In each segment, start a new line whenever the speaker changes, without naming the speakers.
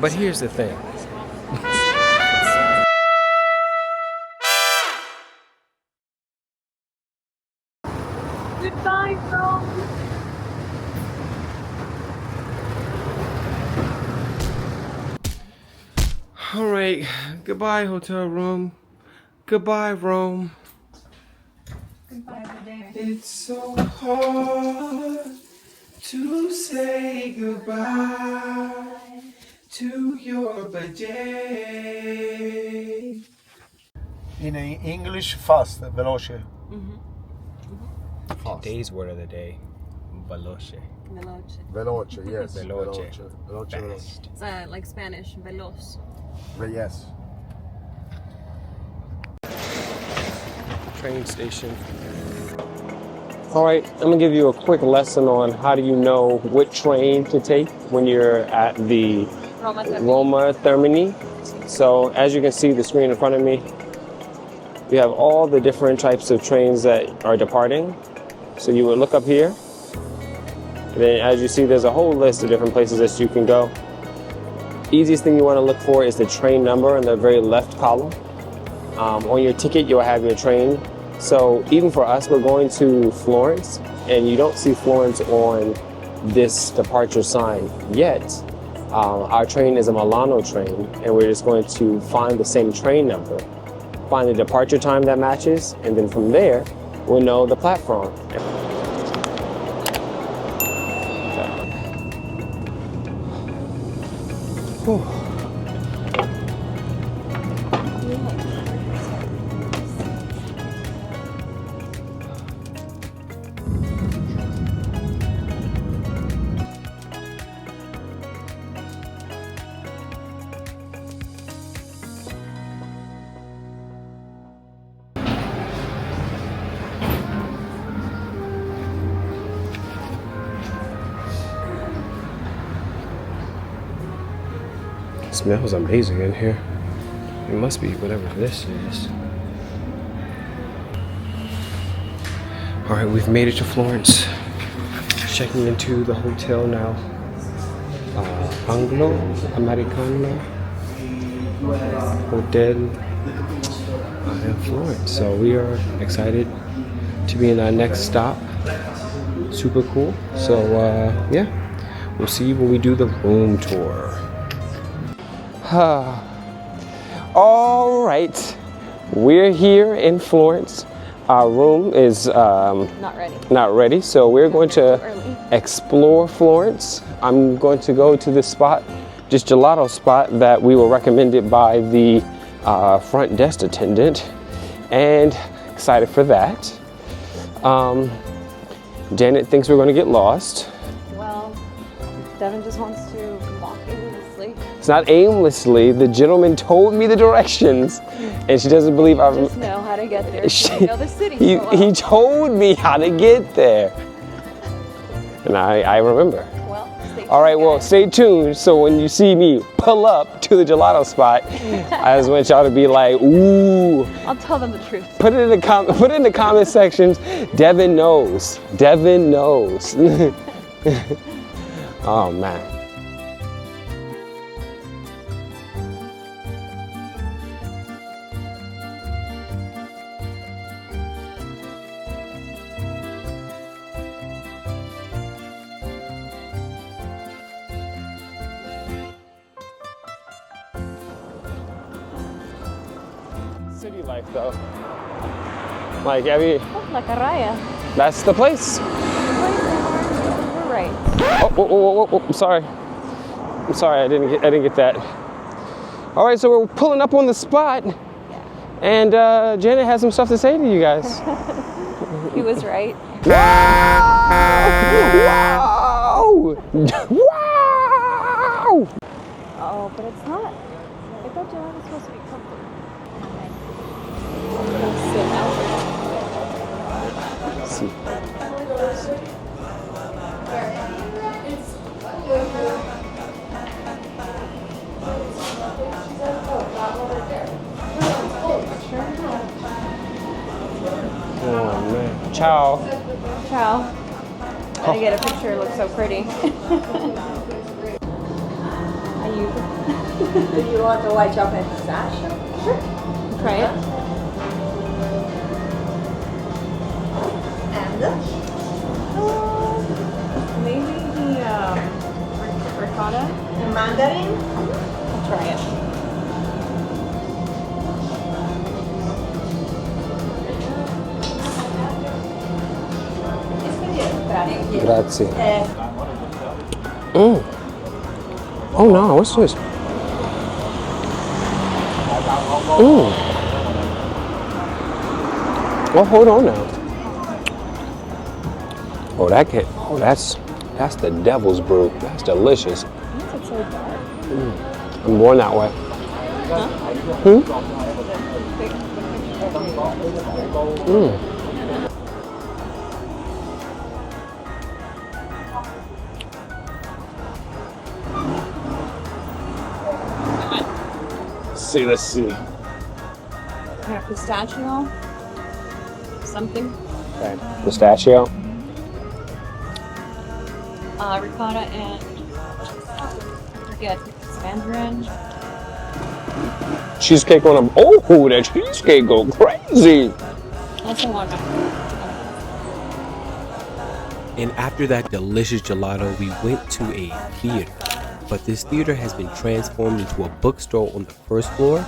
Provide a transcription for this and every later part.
But here's the thing.
Goodbye, Rome.
All right, goodbye, hotel room. Goodbye, Rome.
Goodbye, Videre.
It's so hard to say goodbye to your birthday.
In English, fast, veloce. Fast.
Today's word of the day, veloce.
Veloce.
Veloce, yes.
Veloce.
Veloce.
Fast.
It's like Spanish, veloz.
Yes.
Train station. All right, I'm gonna give you a quick lesson on how do you know what train to take when you're at the
Roma Termini.
Roma Termini. So as you can see the screen in front of me, we have all the different types of trains that are departing. So you would look up here, and then as you see there's a whole list of different places that you can go. Easiest thing you want to look for is the train number in the very left column. On your ticket you'll have your train. So even for us, we're going to Florence, and you don't see Florence on this departure sign yet. Our train is a Milano train, and we're just going to find the same train number, find the departure time that matches, and then from there, we'll know the platform. Whew. It smells amazing in here. It must be whatever this is. All right, we've made it to Florence. Checking into the hotel now. Anglo Americano Hotel in Florence. So we are excited to be in our next stop. Super cool. So yeah, we'll see you when we do the room tour. All right, we're here in Florence. Our room is not ready, so we're going to explore Florence. I'm going to go to this spot, this gelato spot that we were recommended by the front desk attendant, and excited for that. Janet thinks we're going to get lost.
Well, Devin just wants to walk aimlessly.
It's not aimlessly. The gentleman told me the directions, and she doesn't believe I
just know how to get there. You know the city so well.
He told me how to get there, and I remember.
Well, stay tuned,
all right, well,
guys.
stay tuned. So when you see me pull up to the gelato spot, I just want y'all to be like, ooh.
I'll tell them the truth.
Put it in the comment sections. Devin knows. Devin knows. Oh man. City life though. Like every.
Oh, La Carraya.
That's the place.
We're right.
Oh, I'm sorry. I'm sorry, I didn't get that. All right, so we're pulling up on the spot, and Janet has some stuff to say to you guys.
He was right.
Wow! Wow!
Oh, but it's not. I thought Gelato was supposed to be comfy.
See. Oh man. Ciao.
Ciao. Gotta get a picture. It looks so pretty. Are you? Do you want a white chocolate pistachio?
Sure. Try it.
And
Maybe the ricotta.
the mandarin.
I'll try it.
Grazie. Oh no, what's this? Well, hold on now. Oh, that's the devil's brew. That's delicious.
It's so dark.
I'm born that way. Let's see.
I have pistachio. Something.
Okay. Pistachio.
Ricotta and I forget. It's mandarin.
Cheesecake on a. Oh, that cheesecake go crazy.
Also one.
And after that delicious gelato, we went to a theater. But this theater has been transformed into a bookstore on the first floor.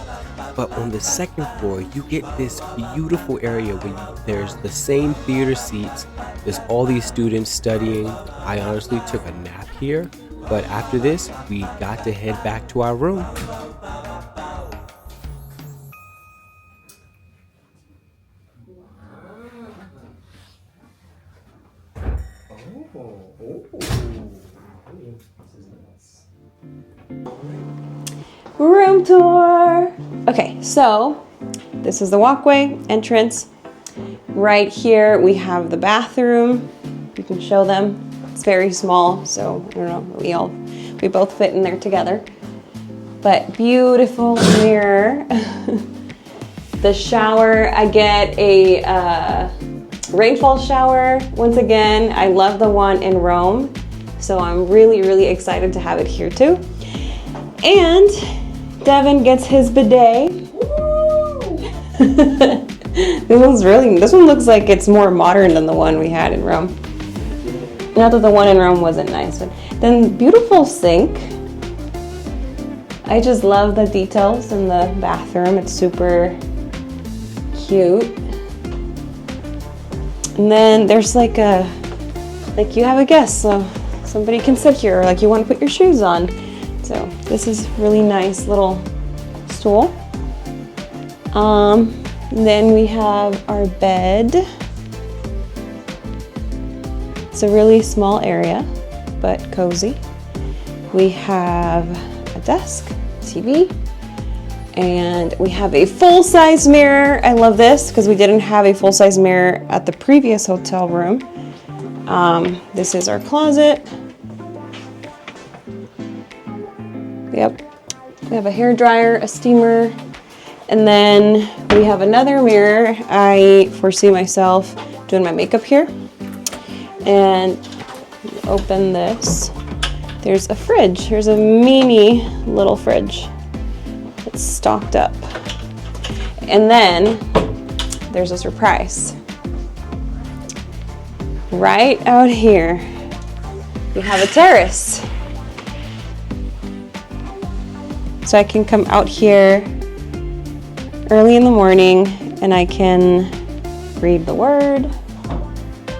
But on the second floor, you get this beautiful area where there's the same theater seats. There's all these students studying. I honestly took a nap here. But after this, we got to head back to our room.
Room tour. Okay, so this is the walkway entrance. Right here we have the bathroom. You can show them. It's very small, so I don't know. We both fit in there together. But beautiful mirror. The shower, I get a rainfall shower. Once again, I love the one in Rome, so I'm really, really excited to have it here too. And Devin gets his bidet. This one looks like it's more modern than the one we had in Rome. Not that the one in Rome wasn't nice, but then beautiful sink. I just love the details in the bathroom. It's super cute. And then there's like you have a guest, so somebody can sit here, or like you want to put your shoes on. So this is really nice little stool. Then we have our bed. It's a really small area, but cozy. We have a desk, TV, and we have a full-size mirror. I love this because we didn't have a full-size mirror at the previous hotel room. This is our closet. Yep, we have a hair dryer, a steamer, and then we have another mirror. I foresee myself doing my makeup here. And open this. There's a fridge. There's a mini little fridge. It's stocked up. And then there's a surprise. Right out here, we have a terrace. So I can come out here early in the morning and I can read the word.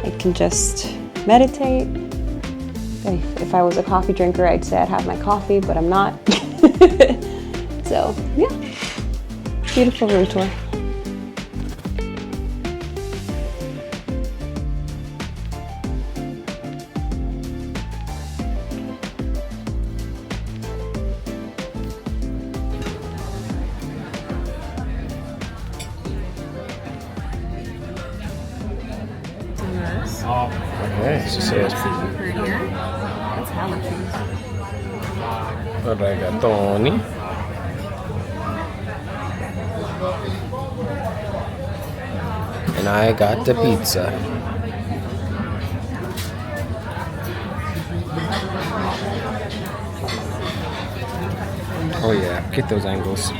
I can just meditate. If I was a coffee drinker, I'd say I'd have my coffee, but I'm not. So, yeah. Beautiful room tour.
Okay, so says rigatoni. And I got the pizza. Oh yeah, get those angles.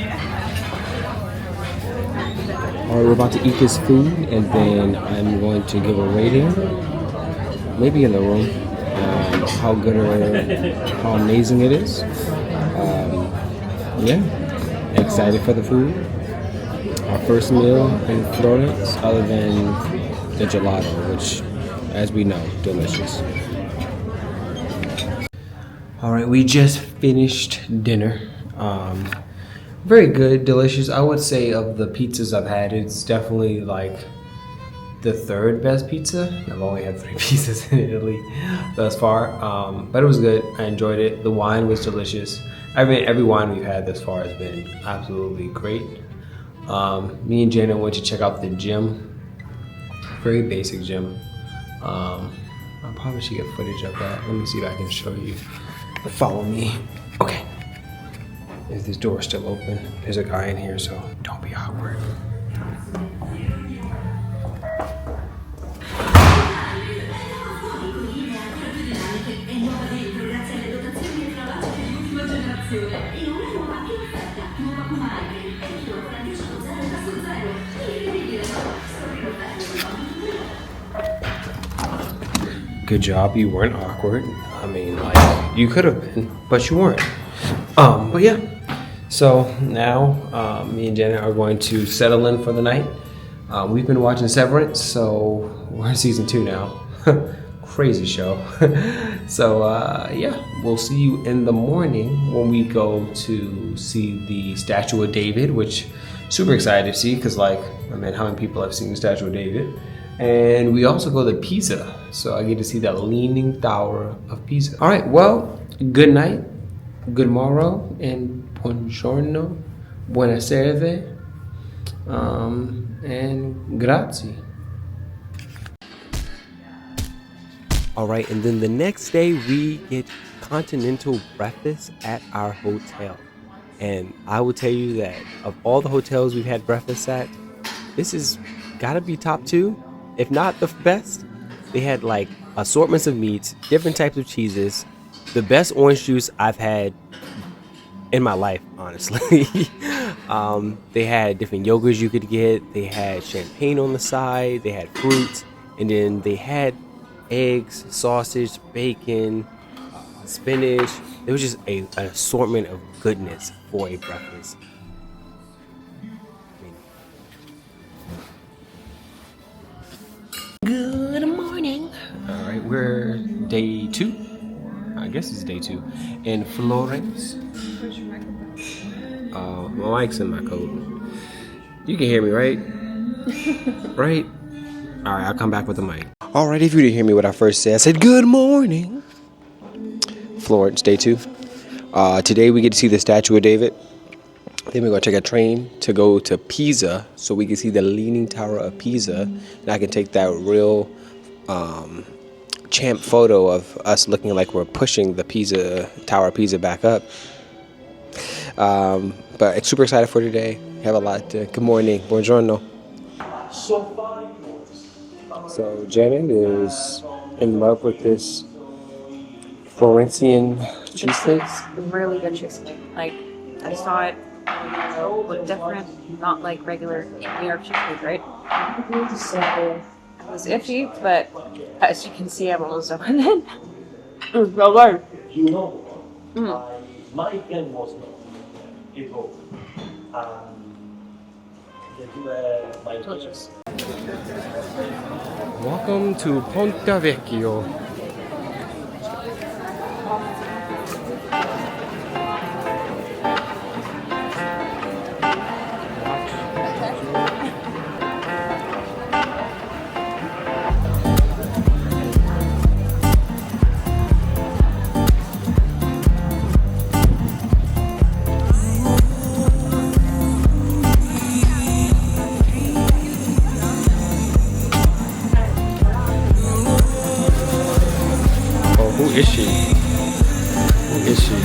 Alright, we're about to eat this food and then I'm going to give a rating. Maybe in the room. How good or how amazing it is. Yeah, excited for the food. Our first meal in Florence, other than the gelato, which, as we know, delicious. All right, we just finished dinner. Very good, delicious. I would say of the pizzas I've had, it's definitely like the third best pizza. I've only had 3 pizzas in Italy thus far, but it was good. I enjoyed it. The wine was delicious. I mean, every wine we've had thus far has been absolutely great. Me and Jana went to check out the gym. Very basic gym. I probably should get footage of that. Let me see if I can show you. Follow me. Okay. Is this door still open? There's a guy in here, so don't be awkward. Good job, you weren't awkward. I mean, like, you could have been, but you weren't. But yeah, so now me and Janet are going to settle in for the night. We've been watching Severance, so we're in season 2 now. Crazy show. So yeah, we'll see you in the morning when we go to see the Statue of David, which super excited to see because, like, I mean, how many people have seen the Statue of David? And we also go to Pisa, so I get to see the Leaning Tower of Pisa. All right, well, good night, good morrow, and buongiorno, buonasera, and grazie.
All right, and then the next day we get continental breakfast at our hotel. And I will tell you that of all the hotels we've had breakfast at, this has gotta be top 2. If not the best. They had like assortments of meats, different types of cheeses, the best orange juice I've had in my life, honestly. They had different yogurts you could get. They had champagne on the side. They had fruits. And then they had eggs, sausage, bacon, spinach. It was just an assortment of goodness for a breakfast. Good morning.
All right, we're day 2. I guess it's day 2 in Florence. My mic's in my coat. You can hear me, right? Right? All right, I'll come back with the mic. All right, if you didn't hear me what I first said, I said good morning. Florence, day 2. Today we get to see the Statue of David. Then we're going to take a train to go to Pisa so we can see the Leaning Tower of Pisa. And I can take that real champ photo of us looking like we're pushing the Tower of Pisa back up. But it's super excited for today. Have a lot to, good morning, buongiorno. So Janet is in love with this Florentian cheesecake.
Really good cheesecake. Like, I saw it look different, not like regular New York cheesecake, right? So it was iffy, but as you can see, I'm almost done with it. It's so good. Delicious.
Welcome to Ponte Vecchio. Who is she? Who is she?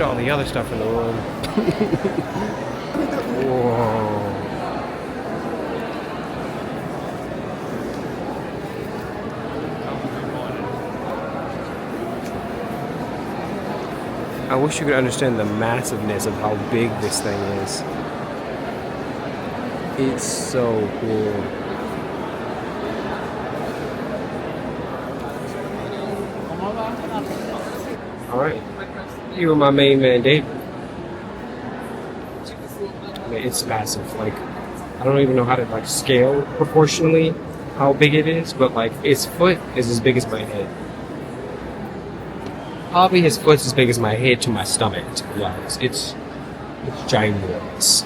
at all the other stuff in the room. Whoa. I wish you could understand the massiveness of how big this thing is. It's so cool. All right, here with my main man, David. I mean, it's massive. Like, I don't even know how to like scale proportionally how big it is, but like its foot is as big as my head. Probably his foot's as big as my head to my stomach, to be honest. It's ginormous.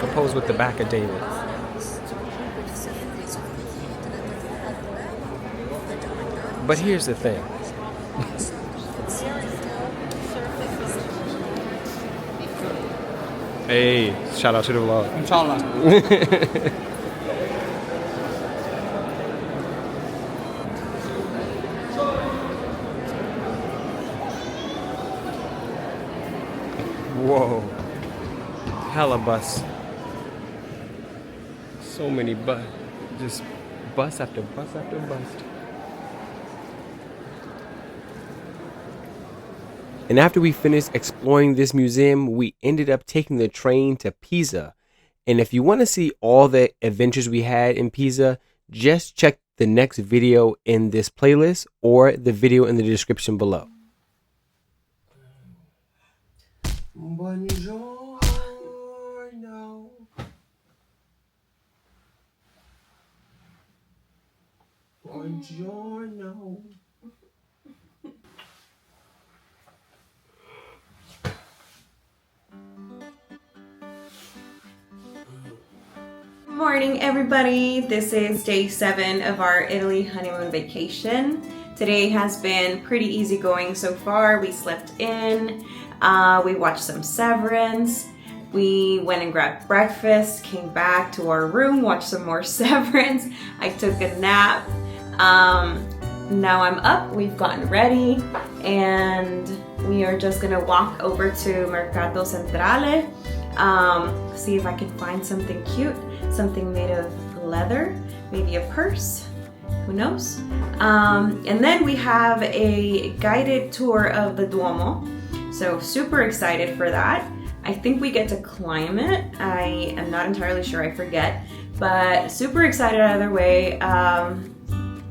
I'll pose with the back of David. But here's the thing. Hey, shout out to the vlog. Inshallah. Whoa. Hella bus. So many bus. Just bus after bus after bus.
And after we finished exploring this museum, we ended up taking the train to Pisa. And if you want to see all the adventures we had in Pisa, just check the next video in this playlist or the video in the description below.
Buongiorno. Buongiorno.
Morning everybody, this is day 7 of our Italy honeymoon vacation. Today has been pretty easygoing so far. We slept in, we watched some Severance, we went and grabbed breakfast, came back to our room, watched some more Severance. I took a nap. Now I'm up, we've gotten ready, and we are just gonna walk over to Mercato Centrale, see if I can find something cute, something made of leather, maybe a purse, who knows? And then we have a guided tour of the Duomo, so super excited for that. I think we get to climb it. I am not entirely sure, I forget, but super excited either way.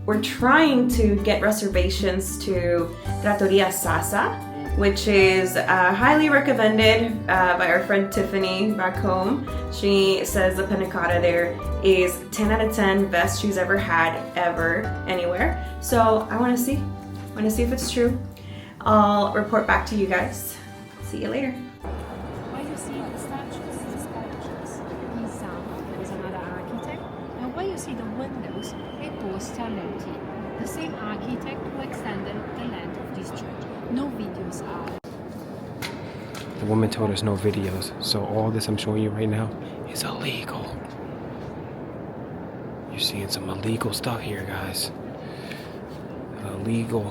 We're trying to get reservations to Trattoria Sasa, which is highly recommended by our friend Tiffany back home. She says the panna cotta there is 10 out of 10, best she's ever had, ever, anywhere. So I want to see if it's true. I'll report back to you guys. See you later.
Why you see the statues and sculptures, Pisa was another architect, and why you see the windows, it was Talenti, the same architect who extended the length of this church. No videos are.
The woman told us no videos, so all this I'm showing you right now is illegal. You're seeing some illegal stuff here, guys. Illegal.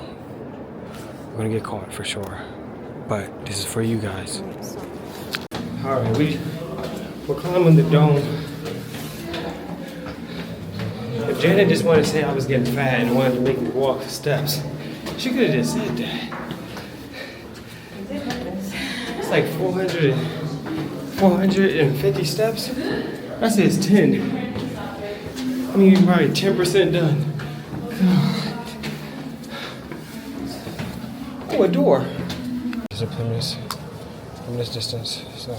We're gonna get caught for sure, but this is for you guys. All right, we're climbing the dome. If Janet just wanted to say I was getting fat and wanted to make me walk the steps, she could have just said that. It's like 450 steps. That says 10. I mean, you're probably 10% done. Oh, a door. There's a from this distance, so.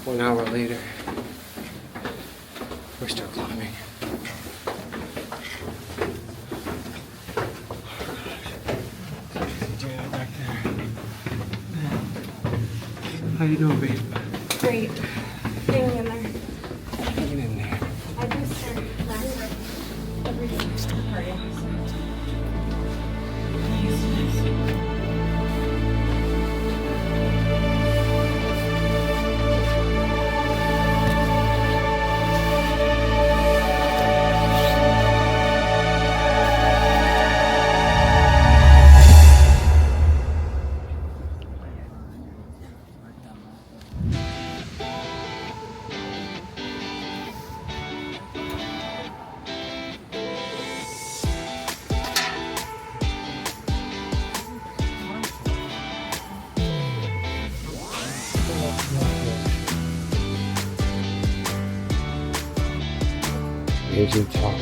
One hour later, we're still climbing. Janet back there. How you doing, babe?
Great. Hang in there.
Hanging in there.
I do start every party.
Here's your top.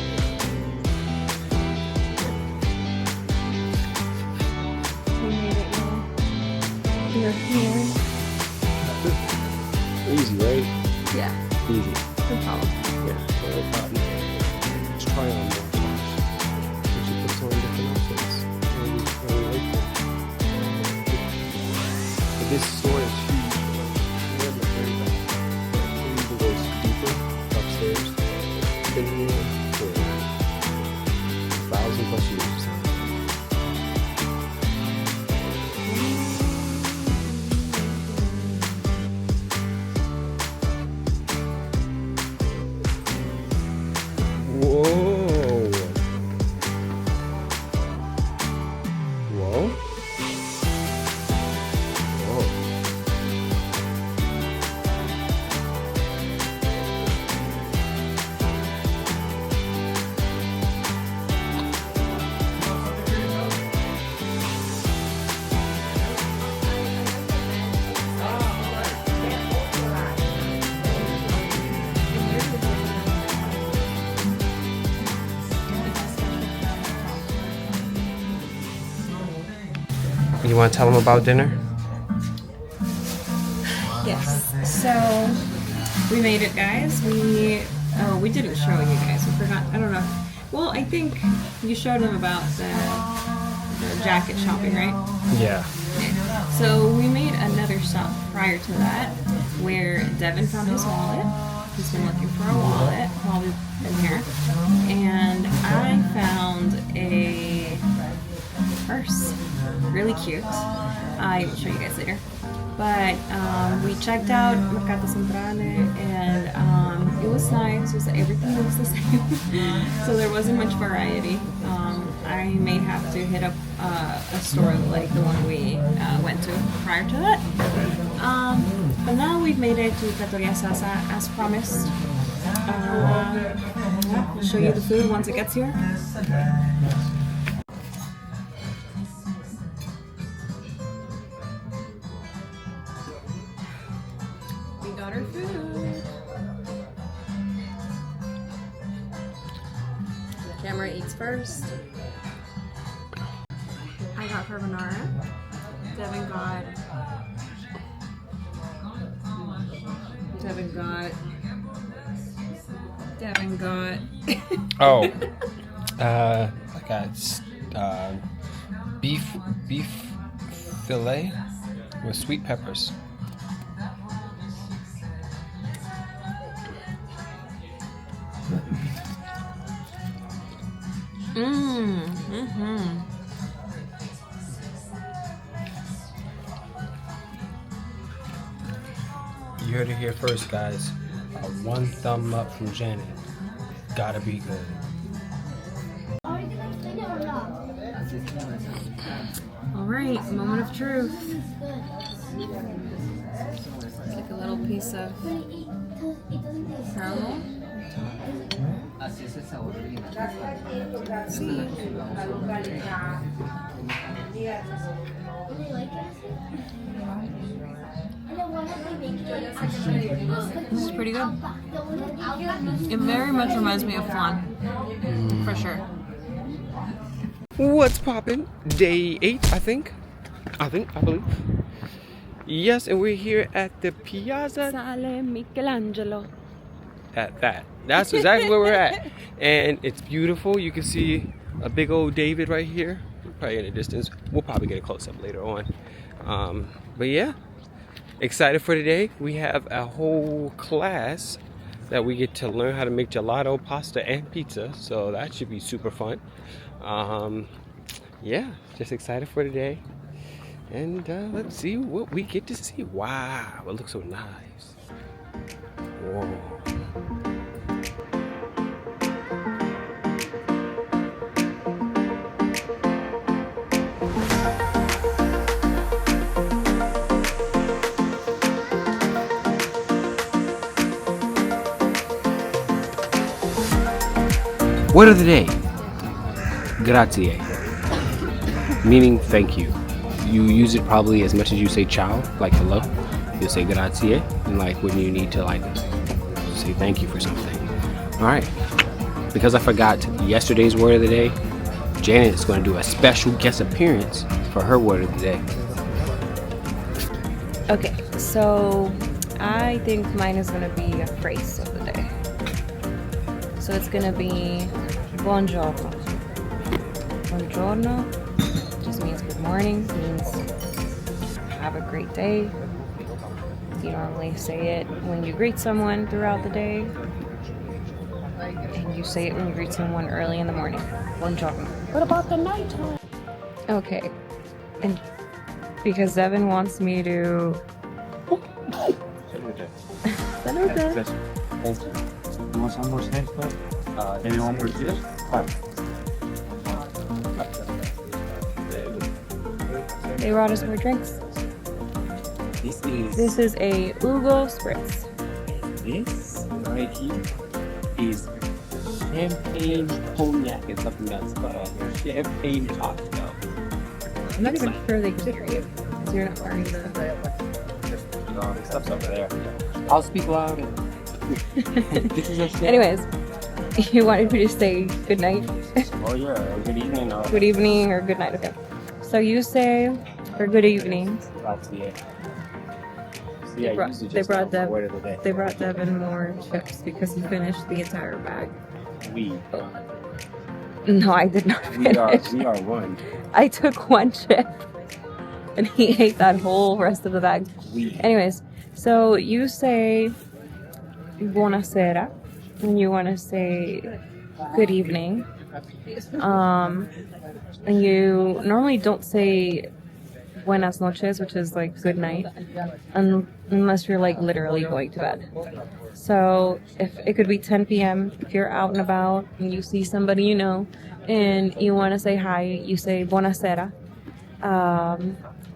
We made it now. We're here.
Easy, right?
Yeah,
Easy.
no problem.
Yeah, no problem. Let's try on more sauce. We should put some different outfits. Really like it. But this store is huge. We're in the very back. We can go deeper upstairs. Been here for 1,000+ years. Whoa. Whoa. Whoa. You want to tell them about dinner?
Yes. So we made it, guys. We didn't show you guys. We forgot. I don't know. Well, I think you showed them about the jacket shopping, right?
Yeah.
So we made another stop prior to that, where Devin found his wallet. He's been looking for a wallet while we've been here, and I found a purse. Really cute. I will show you guys later. But we checked out Mercato Centrale, and it was nice. Everything was the same, so there wasn't much variety. I may have to hit up a store like the one we went to prior to that. But now we've made it to Trattoria Sasa as promised. I'll show you the food once it gets here. We got our food. The camera eats first. I got carbonara. Devin got
Oh, I got beef fillet with sweet peppers. You heard it here first, guys. One thumb up from Janet. Gotta be good.
All right, moment of truth. Like a little piece of caramel. This is pretty good. It very much reminds me of flan, for sure.
What's poppin'? Day 8, I believe. Yes, and we're here at the Piazza.
Sale Michelangelo.
That's exactly where we're at. And it's beautiful. You can see a big old David right here. Probably in the distance. We'll probably get a close-up later on. But yeah, excited for today. We have a whole class that we get to learn how to make gelato, pasta, and pizza. So that should be super fun. Yeah, just excited for today. And let's see what we get to see. Wow, it looks so nice. Whoa. Word of the day. Grazie. Meaning thank you. You use it probably as much as you say ciao, like hello. You'll say grazie, and like when you need to like say thank you for something. All right. because I forgot yesterday's word of the day, Janet is going to do a special guest appearance for her word of the day.
Okay, so I think mine is gonna be a phrase of the day. So it's gonna be buongiorno. Buongiorno just means good morning, means have a great day. You normally say it when you greet someone throughout the day. And you say it when you greet someone early in the morning. Buongiorno.
What about the nighttime?
Okay. And because Devin wants me to... Salute.
Thank you. You want some more snacks, bud? Maybe one more dish?
They brought us more drinks. This is a Ugo Spritz.
This right here is champagne cognac and something else called champagne cocktail.
I'm not even sure they can hear you because you're not wearing the...
The stuff's over there. I'll speak loud. This is a shit.
Anyways, you wanted me to say good night,
Oh yeah, good evening.
good evening, or good night. Okay. So you say, or good evening.
Yeah,
They brought Devin more chips because he finished the entire bag. No, I did not finish.
We are one.
I took one chip and he ate that whole rest of the bag. Anyways, so you say buonasera and you want to say good evening. And you normally don't say buenas noches, which is like good night, unless you're like literally going to bed. So if it could be 10 p.m. if you're out and about and you see somebody you know and you want to say hi, you say buonasera.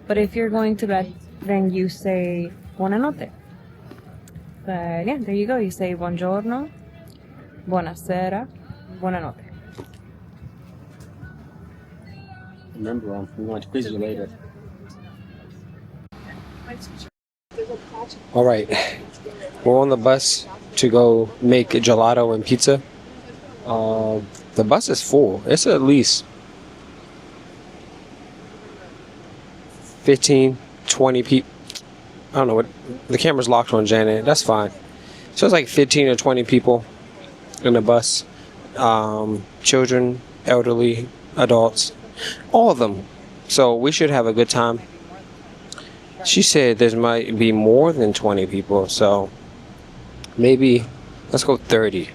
But if you're going to bed, then you say buonanotte. But yeah, there you go. You say buongiorno, buonasera, buonanotte.
Remember, we want to quiz you later. All right, we're on the bus to go make gelato and pizza. The bus is full. It's at least 15, 20 people. I don't know what, the camera's locked on Janet. That's fine. So it's like 15 or 20 people in the bus. Children, elderly, adults, all of them. So we should have a good time. She said there might be more than 20 people, so maybe let's go 30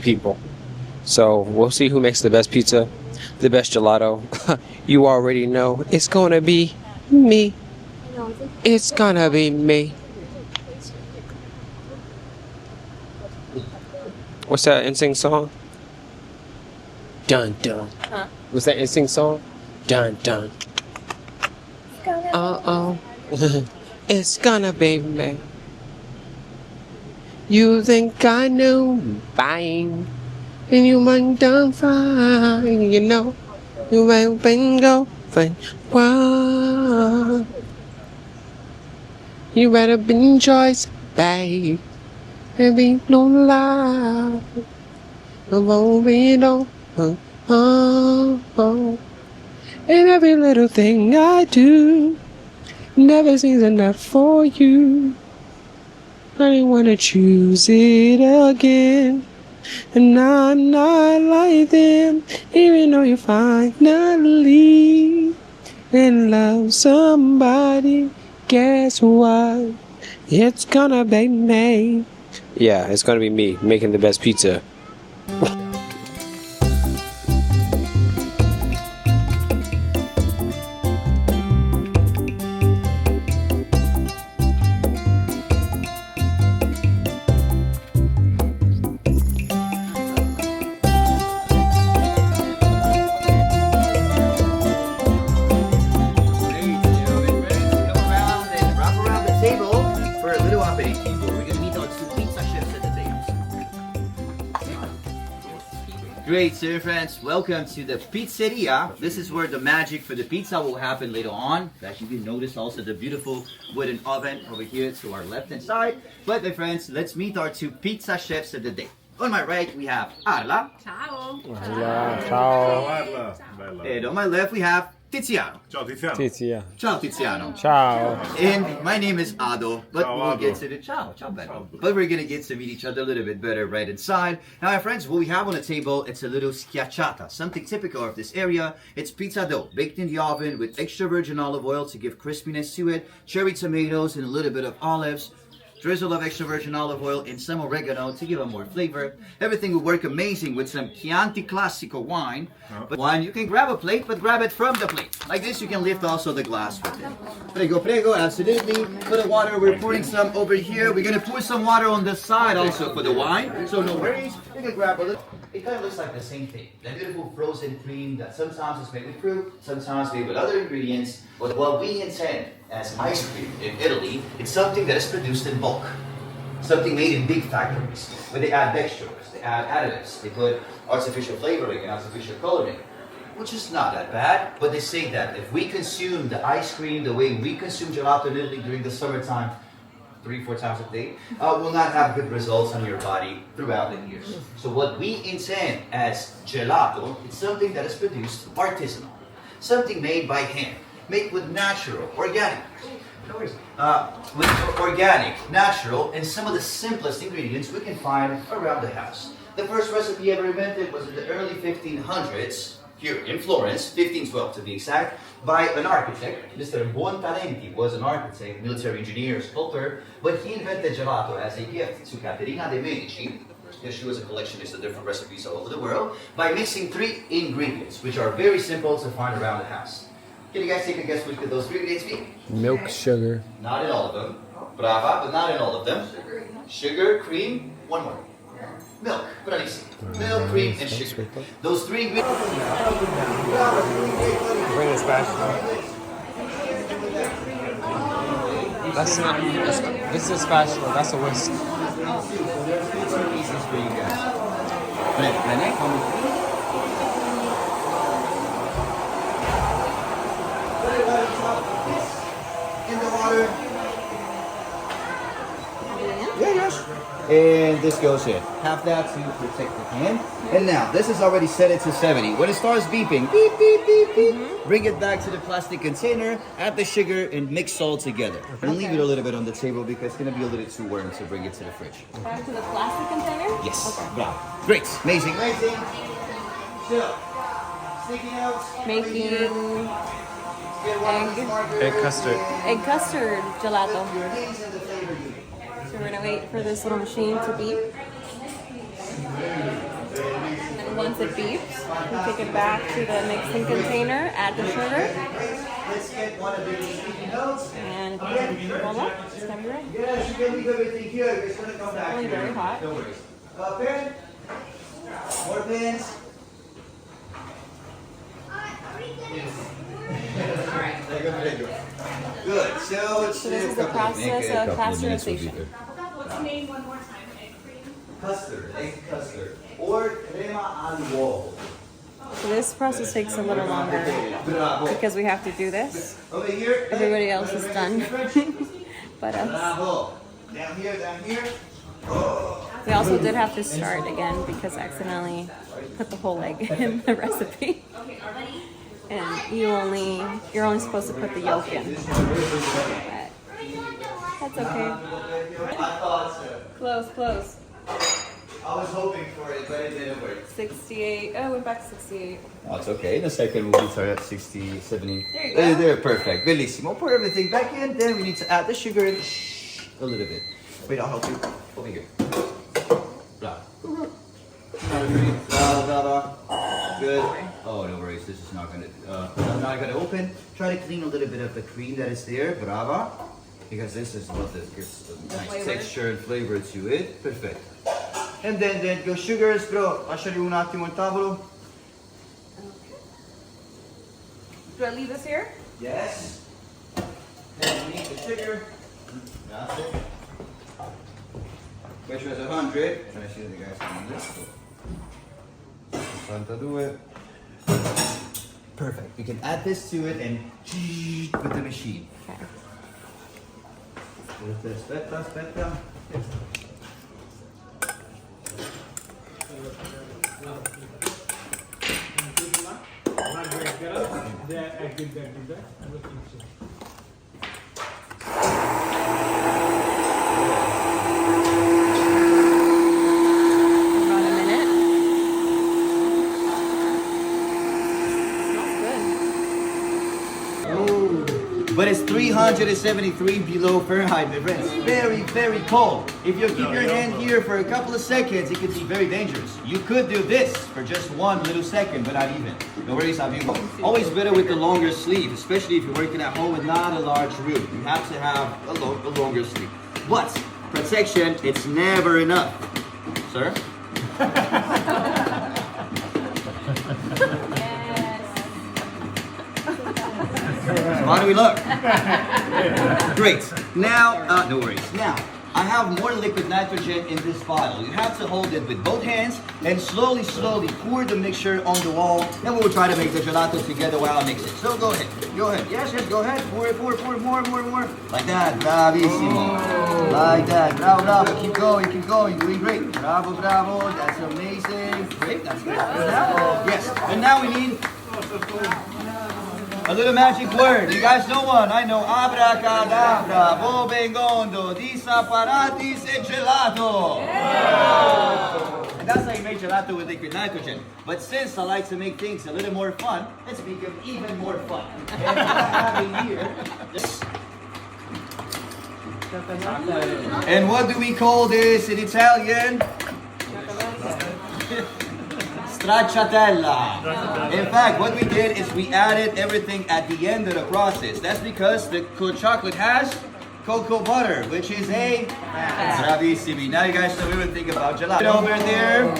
people. So we'll see who makes the best pizza, the best gelato. You already know it's gonna be me. It's gonna be me. What's that NSYNC song? Dun dun.
Huh?
What's that NSYNC song? Dun dun. Uh-oh. It's gonna be me. You think I know buying, and you might done fine, you know. You ain't been going wild. You better be choice, babe. And be no lie. It won't be no. And every little thing I do never seems enough for you. I didn't wanna choose it again, and I'm not like them. Even though you finally in love somebody, guess what? It's gonna be me. Yeah, it's gonna be me making the best pizza.
Great, so friends, welcome to the pizzeria. This is where the magic for the pizza will happen later on. As you can notice also the beautiful wooden oven over here to our left hand side. But my friends, let's meet our two pizza chefs of the day. On my right, we have Arla.
Ciao.
Ciao.
And on my left, we have Tiziano.
Ciao Tiziano.
Tizia.
Ciao, Tiziano.
Ciao.
And my name is Ado, but
Ciao,
we'll
Ado.
get to the ciao, Bello. But we're gonna get to meet each other a little bit better right inside. Now, my friends, what we have on the table, it's a little schiacciata, something typical of this area. It's pizza dough, baked in the oven with extra virgin olive oil to give crispiness to it, cherry tomatoes and a little bit of olives, drizzle of extra virgin olive oil and some oregano to give it more flavor. Everything will work amazing with some Chianti Classico wine. But wine, you can grab a plate, but grab it from the plate. Like this, you can lift also the glass with it. Prego, absolutely. For the water, we're pouring some over here. We're gonna pour some water on the side also for the wine, so no worries. You can grab a little. It kind of looks like the same thing. That beautiful frozen cream that sometimes is made with fruit, sometimes made with other ingredients. But what we intend as ice cream in Italy, it's something that is produced in bulk. Something made in big factories, where they add textures, they add additives, they put artificial flavoring and artificial coloring, which is not that bad. But they say that if we consume the ice cream the way we consume gelato in Italy during the summertime, 3-4 times a day, will not have good results on your body throughout the years. So what we intend as gelato, it's something that is produced artisanal, something made by hand, made with natural, organic, with organic, natural, and some of the simplest ingredients we can find around the house. The first recipe ever invented was in the early 1500s, here in Florence, 1512 to be exact, by an architect. Mr. Buontalenti was an architect, military engineer, sculptor, but he invented gelato as a gift to Caterina de' Medici. She was a collectionist of different recipes all over the world, by mixing 3 ingredients, which are very simple to find around the house. Can you guys take a guess which could those 3 ingredients be?
Milk, sugar.
Not in all of them. Brava, but not in all of them. Sugar, cream, one more. Milk, bravissimo. Milk, cream, and sugar. Those 3 ingredients.
Bring the spatula. That's not. This is a spatula. That's a whisk.
Pieces for you guys. René, come with me. In the water. Yes. And this goes in. Half that to protect the pan. And now, this is already set it to 70. When it starts beeping, beep, beep, beep, beep, bring it back to the plastic container, add the sugar, and mix all together. And leave it a little bit on the table because it's going to be a little too warm to bring it to the fridge.
Back to the plastic container?
Yes.
Okay.
Bravo. Great. Amazing. Amazing. So, sticky notes.
Making
Egg custard.
egg custard gelato.
Your hands in the flavor unit.
So we're gonna wait for this little machine to beep. And once it beeps, we take it back to the mixing container, add the sugar,
Let's get one of these sticky notes.
and voila, it's gonna be ready.
Yes, you can leave everything here. It's going to come back
Only
here.
very hot.
No worries. Pen. More pens. There you go. Good. So it's
this is the process of pasteurization.
What's the name one more time? Egg cream?
Custard, egg custard, or crema al uovo.
So this process takes a little longer
Bravo.
because we have to do this.
Over here.
Everybody else is done, but us.
Bravo. Down here, down here.
We also did have to start again because I accidentally put the whole egg in the recipe. And you're only supposed to put the yolk in. But that's okay.
I thought so.
Close.
I was hoping for it, but it didn't work.
68. Oh, we're back to 68.
Oh, it's okay. In a second, we'll be at 60, 70.
There you go.
There, perfect. Bellissimo. Pour everything back in. Then we need to add the sugar in a little bit. Wait, I'll help you. Over here. Bravo. Bravo. Good. Oh, no worries. This is not gonna open. Try to clean a little bit of the cream that is there. Brava. Because this is what gives a nice texture and flavor to it. Perfect. And then go sugars, bro. Lasciali un attimo il tavolo.
Do I leave this here?
Yes. Then we need the sugar. That's it. Which was 100. Try to see the guys on this. 52. Perfect. You can add this to it and with the machine.
Okay.
Aspetta.
About a minute. Smells good.
But it's 373 below Fahrenheit, my friends. Very, very cold. If you keep your hand here for a couple of seconds, it could be very dangerous. You could do this for just 1 little second, but not even. No worries, amigo. Always better with the longer sleeve, especially if you're working at home with not a large room. You have to have a longer sleeve. But protection, it's never enough. Sir? How do we look? Great. Now, no worries. Now, I have more liquid nitrogen in this bottle. You have to hold it with both hands and slowly, slowly pour the mixture on the wall. And we'll try to make the gelato together while I mix it. So go ahead. Go ahead. Yes, yes, go ahead. Pour it, more. Like that. Bravissimo. Like that. Bravo, bravo. Keep going. Doing great. Bravo, bravo. That's amazing. Great. That's good. Yes. And now we need a little magic word. You guys know one? I know. Abracadabra, bobengondo, disaparatis e gelato. Yeah. And that's how you make gelato with liquid nitrogen. But since I like to make things a little more fun, let's make them even more fun. And what I have here. And what do we call this in Italian? Stracciatella. In fact, what we did is we added everything at the end of the process. That's because the chocolate has cocoa butter, which is a bravissimi. Now you guys know we would think about gelato. Over there,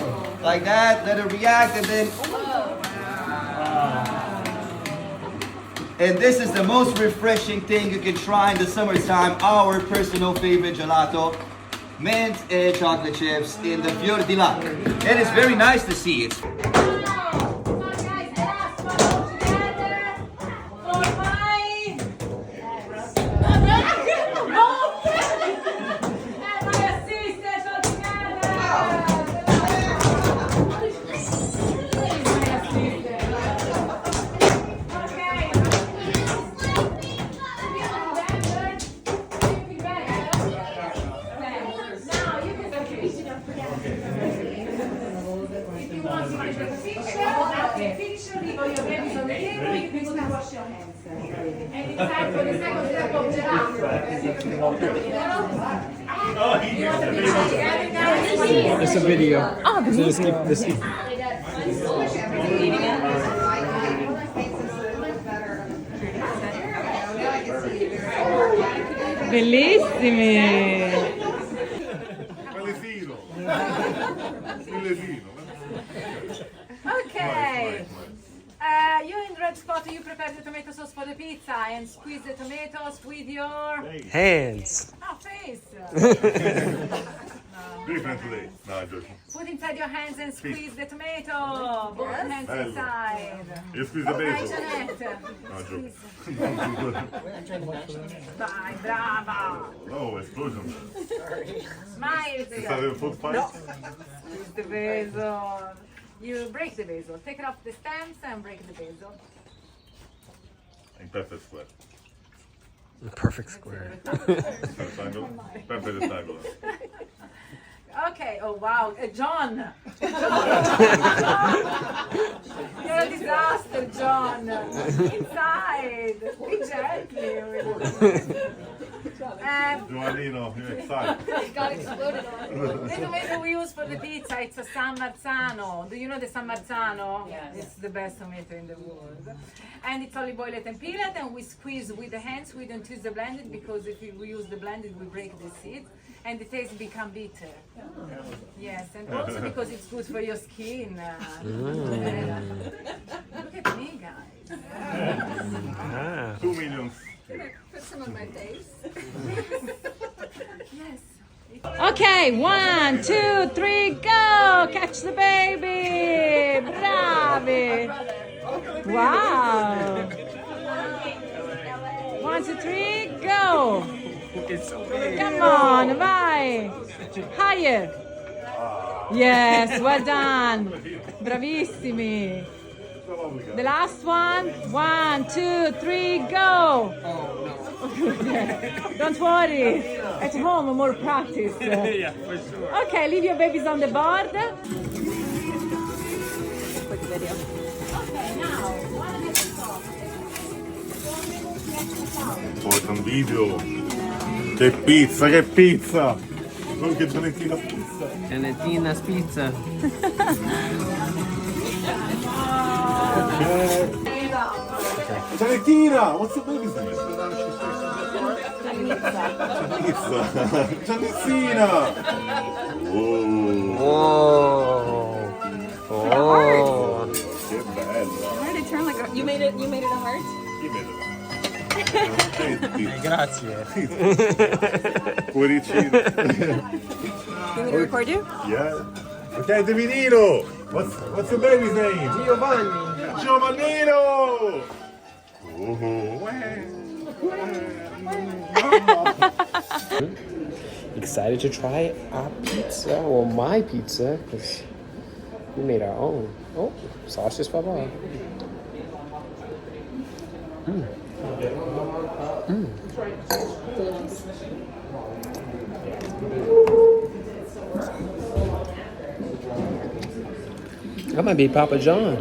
like that, let it react, and then. And this is the most refreshing thing you can try in the summertime, our personal favorite gelato. Mint and chocolate chips in the Fiore di Latte. And it's very nice to see it.
It's a video. Oh, this keep.
Bellissimi!
Okay. You in red spot, you prepare the tomato sauce for the pizza and squeeze the tomatoes with your
Hands.
face.
Different today. No, I'm joking.
Put inside your hands and squeeze the tomato. Both hands inside.
You squeeze the basil.
Jeanette.
No, I'm joking.
Vai, brava.
Oh, explosion.
Smile.
Is that a food fight?
Squeeze the basil. You break the basil. Take off the stems and break the basil.
In pepper square.
Perfect square.
Triangle. Pepper rectangle.
Okay, oh wow, John! You're a disaster, John! Inside! Be gently!
Giovannino, you're excited.
Got exploded on. The tomato we use for the pizza, it's a San Marzano. Do you know the San Marzano? Yes. It's the best tomato in the world. And it's olive oil and peel it, and we squeeze with the hands. We don't use the blended because if we use the blended, we break the seeds. And the taste become bitter. Yes, and also because it's good for your skin. Look at me, guys.
2 million.
Put some on my face. Yes.
Okay, 1, 2, 3, go! Catch the baby! Bravi! Wow! 1, 2, 3, go! Come on, vai! Higher! Yes, well done! Bravissimi! The last one. 1, 2, 3, go. Don't worry. At home, more practice.
Yeah, for sure.
Okay, leave your babies on the board.
Quick video.
Poi un video. Che pizza, che pizza! Oh, che Valentina pizza!
Valentina's Pizza.
Valentina, what's the baby's name? Pizza. Giannissina! Oh,
Oh.
che bella!
Why did it turn like a, you made it a heart?
Chi vede?
Grazie.
Cuoricino.
You want me to record you?
Yeah. Okay, Divinino! What's the baby's name? Giovannino!
Excited to try our pizza, or my pizza, because we made our own. Oh, sauce just fell off. That might be Papa John.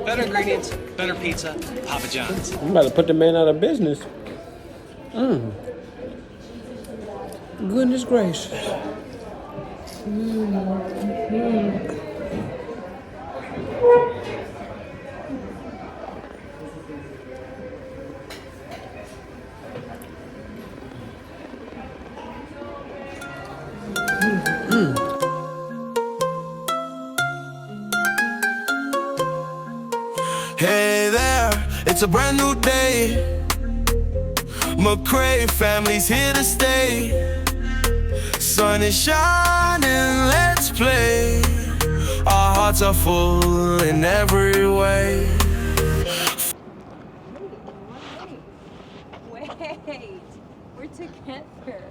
Better ingredients, better pizza, Papa John's.
I'm about to put the man out of business. Goodness gracious.
Hey there, it's a brand new day. McCray family's here to stay. Sun is shining, let's play. Our hearts are full in every way.
Wait, we're together.